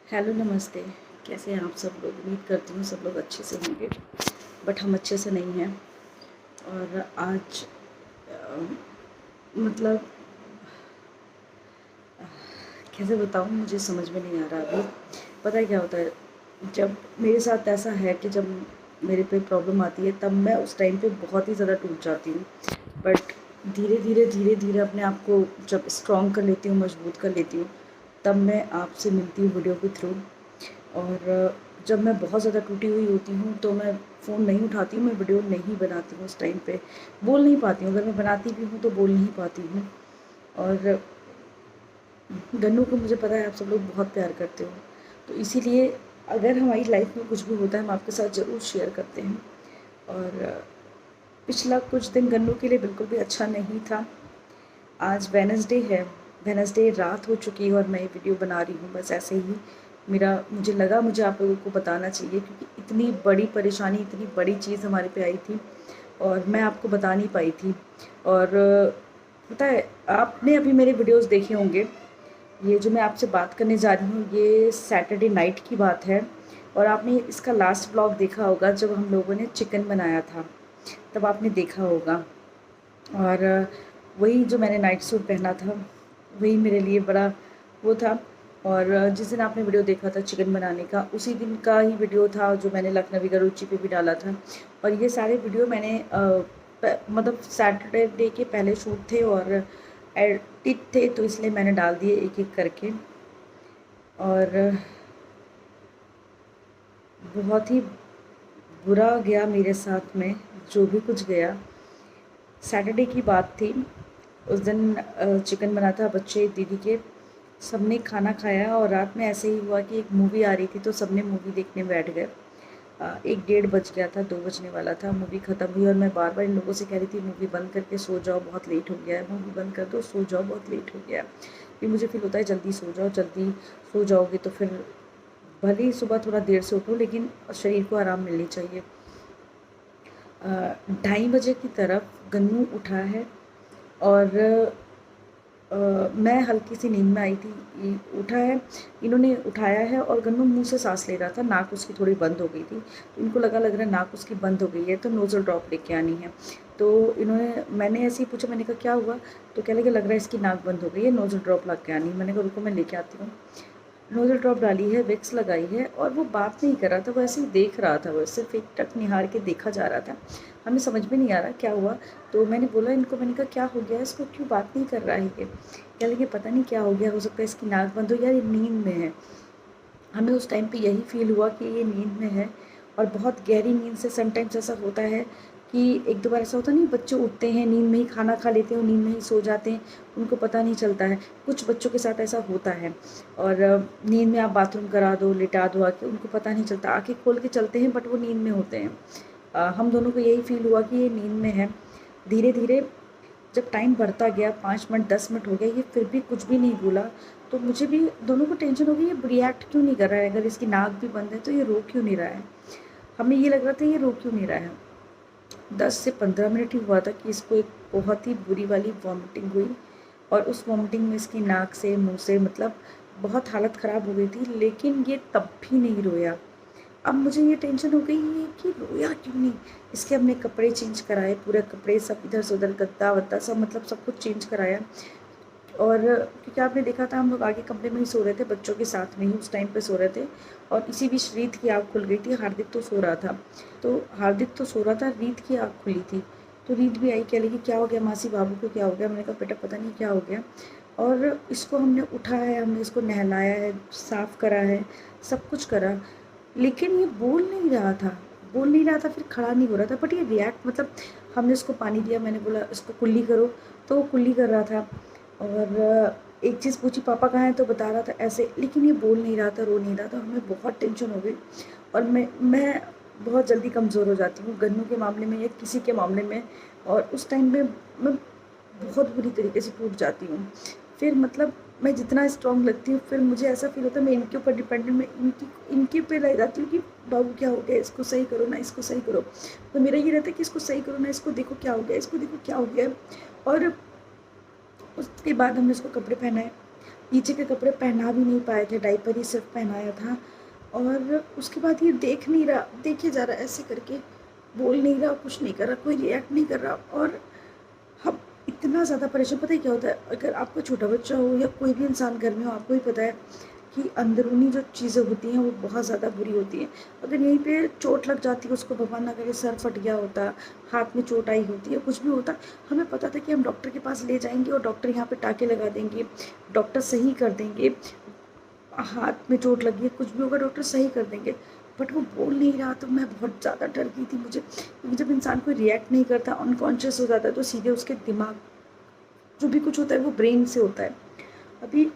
Hello नमस्ते। कैसे हैं आप सब लोग? उम्मीद करती हूँ सब लोग अच्छे से होंगे, बट हम अच्छे से नहीं हैं। और आज मतलब कैसे बताऊँ, मुझे समझ में नहीं आ रहा अभी। पता है क्या होता है, जब मेरे साथ ऐसा है कि जब मेरे पे प्रॉब्लम आती है तब मैं उस टाइम पे बहुत ही ज़्यादा टूट जाती हूँ। बट धीरे धीरे अपने आप को जब स्ट्रॉन्ग कर लेती हूँ, मजबूत कर लेती हूँ, तब मैं आपसे मिलती हूँ वीडियो के थ्रू। और जब मैं बहुत ज़्यादा टूटी हुई होती हूँ तो मैं फ़ोन नहीं उठाती हूँ, मैं वीडियो नहीं बनाती हूँ। उस टाइम पे बोल नहीं पाती हूँ, अगर मैं बनाती भी हूँ तो बोल नहीं पाती हूँ। और गन्नू को मुझे पता है आप सब लोग बहुत प्यार करते हो, तो इसीलिए अगर हमारी लाइफ में कुछ भी होता है हम आपके साथ ज़रूर शेयर करते हैं। और पिछला कुछ दिन गन्नू के लिए बिल्कुल भी अच्छा नहीं था। आज वेडनेसडे है, वेडनेसडे रात हो चुकी है और मैं ये वीडियो बना रही हूँ बस ऐसे ही। मुझे लगा मुझे आप लोगों को बताना चाहिए, क्योंकि इतनी बड़ी परेशानी, इतनी बड़ी चीज़ हमारे पे आई थी और मैं आपको बता नहीं पाई थी। और पता है, आपने अभी मेरे वीडियोस देखे होंगे। ये जो मैं आपसे बात करने जा रही हूँ ये सैटरडे नाइट की बात है। और आपने इसका लास्ट ब्लॉग देखा होगा जब हम लोगों ने चिकन बनाया था, तब आपने देखा होगा। और वही जो मैंने नाइट सूट पहना था वही मेरे लिए बड़ा वो था। और जिस दिन आपने वीडियो देखा था चिकन बनाने का, उसी दिन का ही वीडियो था जो मैंने लखनवी का रुचि पे भी डाला था। और ये सारे वीडियो मैंने मतलब सैटरडे के पहले शूट थे और एडिट थे, तो इसलिए मैंने डाल दिए एक एक करके। और बहुत ही बुरा गया मेरे साथ में, जो भी कुछ गया। सैटरडे की बात थी, उस दिन चिकन बना था बच्चे दीदी के, सबने खाना खाया और रात में ऐसे ही हुआ कि एक मूवी आ रही थी तो सबने मूवी देखने बैठ गए। 1 डेढ़ बज गया था, 2 बजने वाला था, मूवी ख़त्म हुई और मैं बार बार इन लोगों से कह रही थी मूवी बंद करके सो जाओ, बहुत लेट हो गया है, मूवी बंद कर दो, सो जाओ, बहुत लेट हो गया है। फिर मुझे फील होता है जल्दी सो जाओ, जल्दी सो जाओगे तो फिर भले ही सुबह थोड़ा देर से उठो लेकिन शरीर को आराम मिलनी चाहिए। 2:30 बजे की तरफ गन्नू उठा है और मैं हल्की सी नींद में आई थी। उठा है, इन्होंने उठाया है और गन्नू मुंह से सांस ले रहा था, नाक उसकी थोड़ी बंद हो गई थी, तो इनको लगा लग रहा है नाक उसकी बंद हो गई है तो नोज़ल ड्रॉप लेके आनी है। तो मैंने ऐसे ही पूछा, मैंने कहा क्या हुआ, तो कहने लग रहा है इसकी नाक बंद हो गई है, नोज़ल ड्रॉप ला के आनी है। मैंने कहा रुको मैं लेके आती हूँ। नोज़ल ड्रॉप डाली है, विक्स लगाई है और वो बात नहीं कर रहा था, वो ऐसे ही देख रहा था, वो सिर्फ एक टक निहार के देखा जा रहा था। हमें समझ में नहीं आ रहा क्या हुआ। तो मैंने बोला इनको, मैंने कहा क्या हो गया इसको, क्यों बात नहीं कर रहा है ये? कह लगे पता नहीं क्या हो गया, हो सकता है इसकी नाक बंद हो, यार ये नींद में है। हमें उस टाइम पे यही फ़ील हुआ कि ये नींद में है और बहुत गहरी नींद से। समटाइम्स ऐसा होता है कि एक दो बार ऐसा होता नहीं, बच्चे उठते हैं नींद में ही, खाना खा लेते हैं और नींद में ही सो जाते हैं, उनको पता नहीं चलता है। कुछ बच्चों के साथ ऐसा होता है। और नींद में आप बाथरूम करा दो, लिटा दो आके, उनको पता नहीं चलता, आँखें खोल के चलते हैं बट वो नींद में होते हैं। हम दोनों को यही फ़ील हुआ कि ये नींद में है। धीरे धीरे जब टाइम बढ़ता गया, 5 मिनट 10 मिनट हो गए, ये फिर भी कुछ भी नहीं बोला। तो मुझे भी, दोनों को टेंशन हो गई, ये रिएक्ट क्यों नहीं कर रहा है, अगर इसकी नाक भी बंद है तो ये रो क्यों नहीं रहा है। हमें ये लग रहा था ये रो क्यों नहीं रहा है। 10 से 15 मिनट ही हुआ था कि इसको एक बहुत ही बुरी वाली वॉमिटिंग हुई और उस वॉमिटिंग में इसकी नाक से, मुंह से, मतलब बहुत हालत ख़राब हो गई थी, लेकिन ये तब भी नहीं रोया। अब मुझे ये टेंशन हो गई है कि रोया क्यों नहीं। इसके हमने कपड़े चेंज कराए, पूरे कपड़े सब इधर से उधर, गद्दा वद्दा सब, मतलब सब कुछ चेंज कराया। और क्योंकि आपने देखा था हम लोग आगे कमरे में ही सो रहे थे, बच्चों के साथ में ही उस टाइम पे सो रहे थे। और इसी बीच रीत की आँख खुल गई थी, हार्दिक तो सो रहा था। तो हार्दिक तो सो रहा था, रीत की आँख खुली थी। तो रीत भी आई, कह लगी क्या हो गया मासी, बाबू को क्या हो गया। मैंने कहा बेटा पता नहीं क्या हो गया। और इसको हमने उठाया है, हमने इसको नहलाया है, साफ़ करा है, सब कुछ करा, लेकिन ये बोल नहीं रहा था, बोल नहीं रहा था, फिर खड़ा नहीं हो रहा था। बट ये रिएक्ट, मतलब हमने उसको पानी दिया, मैंने बोला इसको कुल्ली करो, तो वो कुल्ली कर रहा था। और एक चीज़ पूछी पापा कहाँ हैं, तो बता रहा था ऐसे, लेकिन ये बोल नहीं रहा था, रो नहीं रहा था। हमें बहुत टेंशन हो गई। और मैं बहुत जल्दी कमज़ोर हो जाती हूँ गन्नू के मामले में या किसी के मामले में। और उस टाइम पे मैं बहुत बुरी तरीके से टूट जाती हूँ। फिर मतलब मैं जितना स्ट्रॉन्ग लगती हूँ, फिर मुझे ऐसा फ़ील होता है मैं इनके ऊपर डिपेंडेंट, मैं इनके पे रह जाती हूँ कि बाबू क्या हो गया, इसको सही करो ना, इसको सही करो। तो मेरा ये रहता है कि इसको सही करो ना, इसको देखो क्या हो गया, इसको देखो क्या हो गया है। और उसके बाद हमने उसको कपड़े पहनाए, नीचे के कपड़े पहना भी नहीं पाए थे, डायपर ही सिर्फ पहनाया था। और उसके बाद ये देख नहीं रहा, देखे जा रहा ऐसे करके, बोल नहीं रहा, कुछ नहीं कर रहा, कोई रिएक्ट नहीं कर रहा। और हम इतना ज़्यादा परेशान, पता है क्या होता है, अगर आपका छोटा बच्चा हो या कोई भी इंसान घर में हो, आपको ही पता है कि अंदरूनी जो चीज़ें होती हैं वो बहुत ज़्यादा बुरी होती हैं। अगर यहीं पे चोट लग जाती है, उसको भगवान ना करे सर फट गया होता, हाथ में चोट आई होती है, कुछ भी होता, हमें पता था कि हम डॉक्टर के पास ले जाएंगे और डॉक्टर यहाँ पे टाँके लगा देंगे, डॉक्टर सही कर देंगे, हाथ में चोट लगी है, कुछ भी होगा डॉक्टर सही कर देंगे। बट वो बोल नहीं रहा, तो मैं बहुत ज़्यादा डर गई थी मुझे, क्योंकि जब इंसान कोई रिएक्ट नहीं करता, अनकॉन्शियस हो जाता है, तो सीधे उसके दिमाग जो भी कुछ होता है वो ब्रेन से होता है। अभी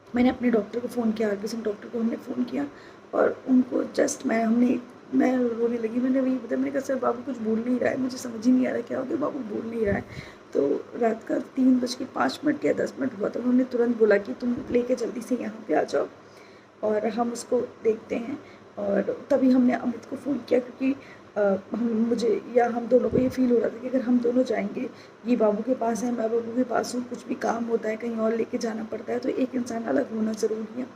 मैंने अपने डॉक्टर को फ़ोन किया, आरके सिंह डॉक्टर को हमने फ़ोन किया, और उनको जस्ट मैं रोने लगी। मैंने वही बताया, मैंने कहा सर बाबू कुछ बोल नहीं रहा है, मुझे समझ ही नहीं आ रहा क्या हो गया, बाबू बोल नहीं रहा है। तो रात का 3:05 या 10 मिनट हुआ था, उन्होंने तुरंत बोला कि तुम लेके जल्दी से यहाँ पे आ जाओ और हम उसको देखते हैं। और तभी हमने अमित को फ़ोन किया, क्योंकि हम दोनों को ये फ़ील हो रहा था कि अगर हम दोनों जाएंगे, ये बाबू के पास है, मैं बाबू के पास हूँ, कुछ भी काम होता है, कहीं और लेके जाना पड़ता है, तो एक इंसान अलग होना ज़रूरी है।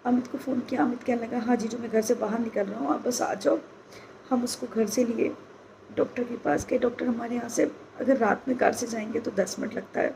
अमित को फ़ोन किया, अमित कहने लगा हाँ जीजू मैं घर से बाहर निकल रहा हूँ, आप बस आ जाओ। हम उसको घर से लिए, डॉक्टर के पास गए। डॉक्टर हमारे यहाँ से, अगर रात में कार से जाएंगे तो 10 मिनट लगता है,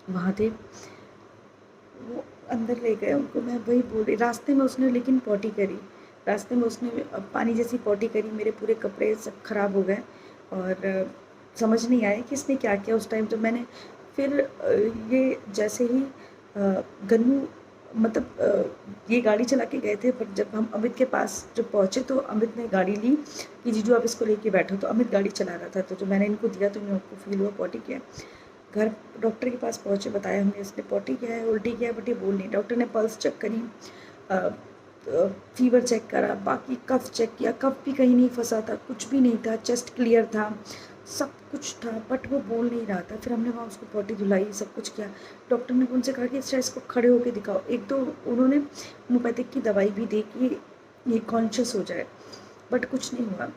वहाँ थे वो, अंदर ले गए उनको। मैं वही बोल रही, रास्ते में उसने लेकिन पॉटी करी, रास्ते में उसने पानी जैसी पॉटी करी, मेरे पूरे कपड़े सब खराब हो गए। और समझ नहीं आया कि इसने क्या किया उस टाइम। तो मैंने फिर ये जैसे ही गन्नू ये गाड़ी चला के गए थे, पर जब हम अमित के पास जब पहुँचे तो अमित ने गाड़ी ली कि जीजू आप इसको लेके बैठो, तो अमित गाड़ी चला रहा था। तो जो मैंने इनको दिया तो इनको फील हुआ पॉटी किया। घर डॉक्टर के पास पहुँचे, बताया हमने इसने पॉटी किया है, उल्टी किया है, बट ये बोल नहीं। डॉक्टर ने पल्स चेक करी, फीवर चेक करा, बाकी कफ चेक किया, कफ भी कहीं नहीं फंसा था, कुछ भी नहीं था, चेस्ट क्लियर था, सब कुछ था, बट वो बोल नहीं रहा था। फिर हमने वहाँ उसको पॉटी धुलाई, सब कुछ किया। डॉक्टर ने उनसे कहा कि अच्छा इसको खड़े होकर दिखाओ। एक तो उन्होंने होम्योपैथिक की दवाई भी दी कि ये कॉन्शियस हो जाए, बट कुछ नहीं हुआ।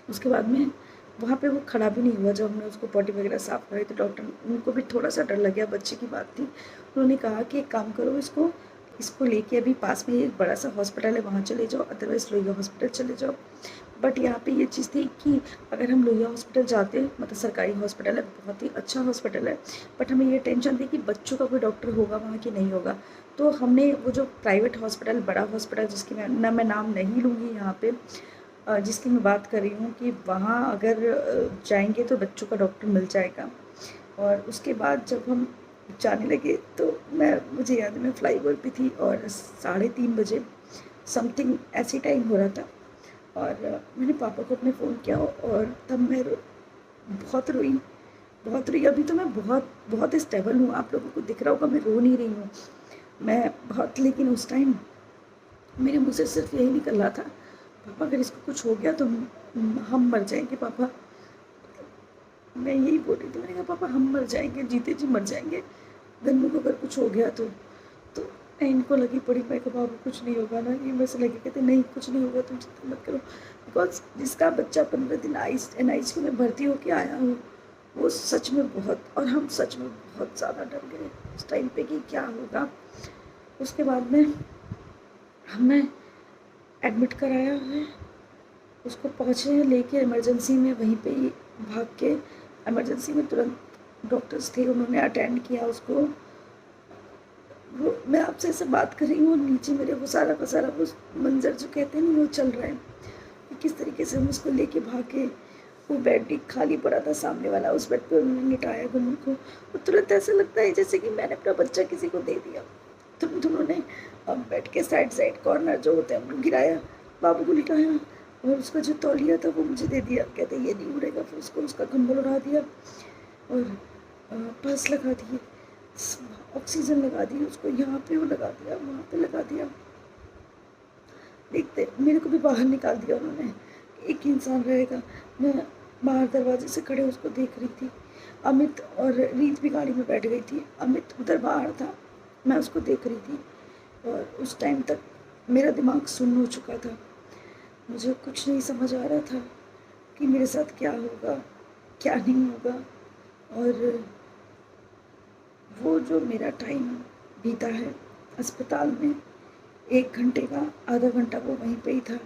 उसके बाद में वहाँ पे वो खड़ा भी नहीं हुआ। जब हमने उसको पॉटी वगैरह साफ़ कराई तो डॉक्टर, उनको भी थोड़ा सा डर लग गया, बच्चे की बात थी। उन्होंने कहा कि एक काम करो, इसको इसको लेके अभी पास में एक बड़ा सा हॉस्पिटल है वहाँ चले जाओ, अदरवाइज़ लोहिया हॉस्पिटल चले जाओ। बट यहाँ पे ये चीज़ थी कि अगर हम लोहिया हॉस्पिटल जाते, मतलब सरकारी हॉस्पिटल है, बहुत ही अच्छा हॉस्पिटल है, बट हमें ये टेंशन थी कि बच्चों का कोई डॉक्टर होगा वहाँ कि नहीं होगा। तो हमने वो जो प्राइवेट हॉस्पिटल, बड़ा हॉस्पिटल, जिसकी मैं नाम नहीं लूँगी यहाँ पे, जिसकी मैं बात कर रही हूँ, कि वहाँ अगर जाएंगे तो बच्चों का डॉक्टर मिल जाएगा। और उसके बाद जब हम जाने लगे तो मुझे याद है मैं फ्लाईओवर पे थी और 3:30 बजे समथिंग ऐसी टाइम हो रहा था। और मैंने पापा को अपने फ़ोन किया और तब मैं बहुत रोई, बहुत रोई। अभी तो मैं बहुत बहुत स्टेबल हूँ, आप लोगों को दिख रहा होगा मैं रो नहीं रही हूँ मैं बहुत, लेकिन उस टाइम मेरे मुँह से सिर्फ यही निकल रहा था, पापा अगर इसको कुछ हो गया तो हम मर जाएंगे पापा। मैं यही बोल रही थी, मैंने कहा पापा हम मर जाएंगे, जीते जी मर जाएंगे, गन्नू को अगर कुछ हो गया तो मैं इनको लगी पड़ी, मैं कहा बाबू कुछ नहीं होगा ना, ये वैसे लगे, कहते नहीं कुछ नहीं होगा, तुम चिंता मत करो। बिकॉज जिसका बच्चा 15 दिन NICU में भर्ती होके आया हो, वो सच में बहुत, और हम सच में बहुत ज़्यादा डर गए उस टाइम पे कि क्या होगा। उसके बाद में हमने एडमिट कराया है, उसको पहुँचे लेके इमरजेंसी में, वहीं पे ही भाग के इमरजेंसी में तुरंत डॉक्टर्स थे, उन्होंने अटेंड किया उसको। वो मैं आपसे ऐसे बात कर रही हूँ, नीचे मेरे वो सारा का सारा वो मंजर जो कहते हैं ना वो चल रहा है कि किस तरीके से हम उसको लेके भागे। वो बेड भी खाली पड़ा था सामने वाला, उस बेड पे उन्होंने लिटाया गन्नू को। वो तुरंत ऐसा लगता है जैसे कि मैंने अपना बच्चा किसी को दे दिया। तुरंत उन्होंने बेड के साइड कॉर्नर जो होते हैं उनको गिराया, बाबू को लिटाया और उसका जो तौलिया था वो मुझे दे दिया, कहते ये नहीं उड़ेगा। फिर उसको उसका कंबल उड़ा दिया और पल्स लगा दिए, ऑक्सीजन लगा दी उसको, यहाँ पे वो लगा दिया, वहाँ पे लगा दिया। देखते मेरे को भी बाहर निकाल दिया उन्होंने, एक ही इंसान रहेगा। मैं बाहर दरवाजे से खड़े उसको देख रही थी। अमित और रीत भी गाड़ी में बैठ गई थी, अमित उधर बाहर था, मैं उसको देख रही थी। और उस टाइम तक मेरा दिमाग सुन्न हो चुका था, मुझे कुछ नहीं समझ आ रहा था कि मेरे साथ क्या होगा क्या नहीं होगा। और वो जो मेरा टाइम बीता है अस्पताल में। 1 घंटे का आधा घंटा वो वहीं पे ही था।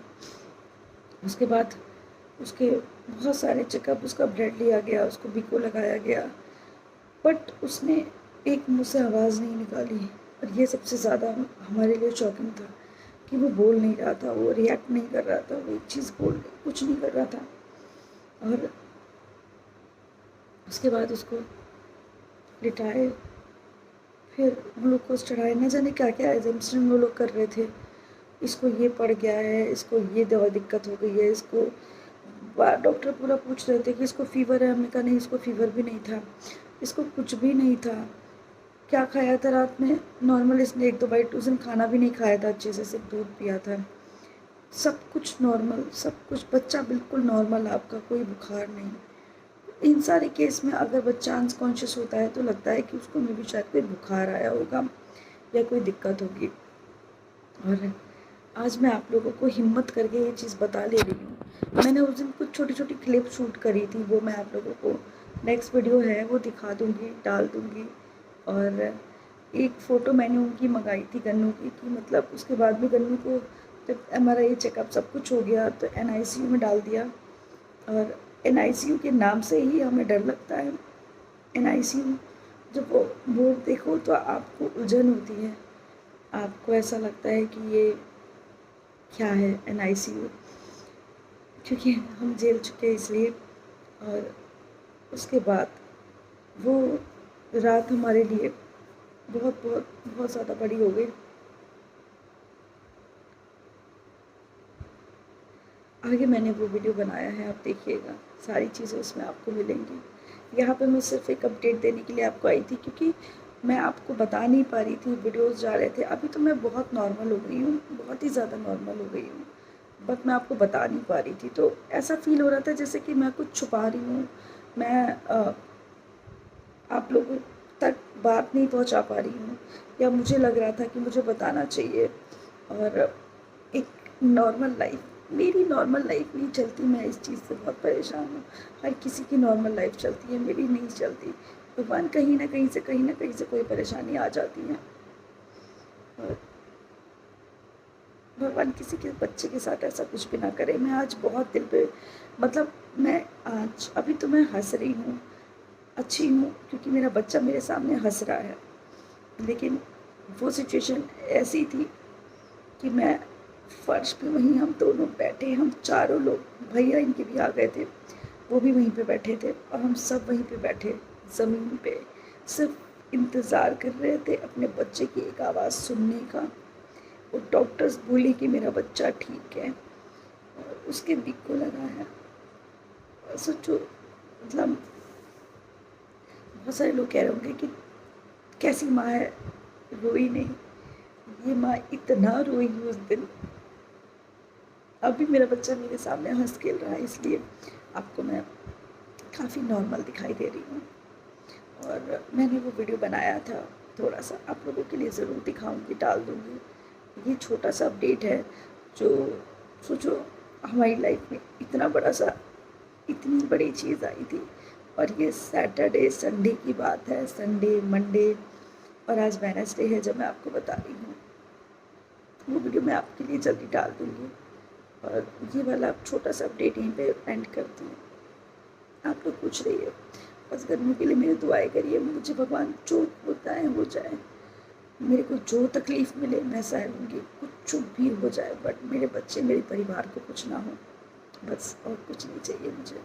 उसके बाद उसके बहुत सारे चेकअप, उसका ब्लड लिया गया, उसको बीको लगाया गया, बट उसने एक मुँह से आवाज़ नहीं निकाली। और ये सबसे ज़्यादा हमारे लिए शॉकिंग था कि वो बोल नहीं रहा था, वो रिएक्ट नहीं कर रहा था, वो एक चीज़ बोल कुछ नहीं कर रहा था। और उसके बाद उसको लिटाए, फिर ग्लूकोज चढ़ाए, न जाने क्या क्या एजम्पशन वो लोग कर रहे थे। इसको ये पड़ गया है, इसको ये दवा दिक्कत हो गई है, इसको डॉक्टर पूरा पूछ रहे थे कि इसको फ़ीवर है। हमने कहा नहीं, इसको फ़ीवर भी नहीं था, इसको कुछ भी नहीं था। क्या खाया था रात में? नॉर्मल इसने 1-2 बाइट, उस दिन खाना भी नहीं खाया था अच्छे से, सिर्फ दूध पिया था। सब कुछ नॉर्मल, सब कुछ, बच्चा बिल्कुल नॉर्मल, आपका कोई बुखार नहीं। इन सारे केस में अगर बच्चा अनकॉन्शियस होता है तो लगता है कि उसको मे भी शायद कोई बुखार आया होगा या कोई दिक्कत होगी। और आज मैं आप लोगों को हिम्मत करके ये चीज़ बता ले रही हूँ। मैंने उस दिन कुछ छोटी छोटी क्लिप शूट करी थी, वो मैं आप लोगों को नेक्स्ट वीडियो है वो दिखा दूँगी, डाल दूँगी। और एक फ़ोटो मैंने उनकी मंगाई थी गन्नू की, कि मतलब उसके बाद भी गन्नू को जब MRI चेकअप सब कुछ हो गया तो NICU में डाल दिया। और NICU के नाम से ही हमें डर लगता है। NICU जब वो बोर्ड देखो तो आपको उलझन होती है, आपको ऐसा लगता है कि ये क्या है NICU, क्योंकि हम झेल चुके हैं इसलिए। और उसके बाद वो रात हमारे लिए बहुत बहुत बहुत ज़्यादा बड़ी हो गई। आगे मैंने वो वीडियो बनाया है, आप देखिएगा, सारी चीज़ें उसमें आपको मिलेंगी। यहाँ पे मैं सिर्फ एक अपडेट देने के लिए आपको आई थी, क्योंकि मैं आपको बता नहीं पा रही थी, वीडियोस जा रहे थे। अभी तो मैं बहुत नॉर्मल हो गई हूँ, बहुत ही ज़्यादा नॉर्मल हो गई हूँ, बट मैं आपको बता नहीं पा रही थी। तो ऐसा फील हो रहा था जैसे कि मैं कुछ छुपा रही हूँ, मैं आप लोगों तक बात नहीं पहुँचा पा रही हूँ, या मुझे लग रहा था कि मुझे बताना चाहिए। और एक नॉर्मल लाइफ, मेरी नॉर्मल लाइफ नहीं चलती, मैं इस चीज़ से बहुत परेशान हूँ। हर किसी की नॉर्मल लाइफ चलती है, मेरी नहीं चलती। भगवान कहीं ना कहीं से कोई परेशानी आ जाती है। और भगवान किसी के बच्चे के साथ ऐसा कुछ भी ना करे। मैं आज बहुत दिल पे, मतलब मैं आज अभी तो मैं हंस रही हूँ, अच्छी हूँ, क्योंकि मेरा बच्चा मेरे सामने हंस रहा है। लेकिन वो सिचुएशन ऐसी थी कि मैं फर्श पे, वहीं हम दोनों बैठे, हम चारों लोग, भैया इनके भी आ गए थे, वो भी वहीं पे बैठे थे, और हम सब वहीं पे बैठे ज़मीन पे, सिर्फ इंतज़ार कर रहे थे अपने बच्चे की एक आवाज़ सुनने का। वो डॉक्टर्स बोले कि मेरा बच्चा ठीक है और उसके बीक को लगा है। सोचो, मतलब बहुत सारे लोग कह रहे होंगे कि कैसी माँ है, रोई नहीं। ये माँ इतना रोई उस दिन। अभी मेरा बच्चा मेरे सामने हंस खेल रहा है, इसलिए आपको मैं काफ़ी नॉर्मल दिखाई दे रही हूँ। और मैंने वो वीडियो बनाया था, थोड़ा सा आप लोगों के लिए ज़रूर दिखाऊंगी, डाल दूँगी। ये छोटा सा अपडेट है, जो सोचो हमारी लाइफ में इतना बड़ा सा, इतनी बड़ी चीज़ आई थी। और ये सैटरडे संडे की बात है, संडे मंडे, और आज वेडनेसडे है जब मैं आपको बता रही हूँ। वो वीडियो मैं आपके लिए जल्दी डाल दूँगी। और ये वाला छोटा सा अपडेट यहीं पे एंड करती हूँ। आप लोग पूछ रही है, बस गर्मी के लिए मेरी दुआएं करिए, मुझे भगवान जो होता है हो जाए, मेरे को जो तकलीफ़ मिले मैं सह लूँगी, कुछ भी हो जाए, बट मेरे बच्चे, मेरे परिवार को कुछ ना हो, बस और कुछ नहीं चाहिए मुझे।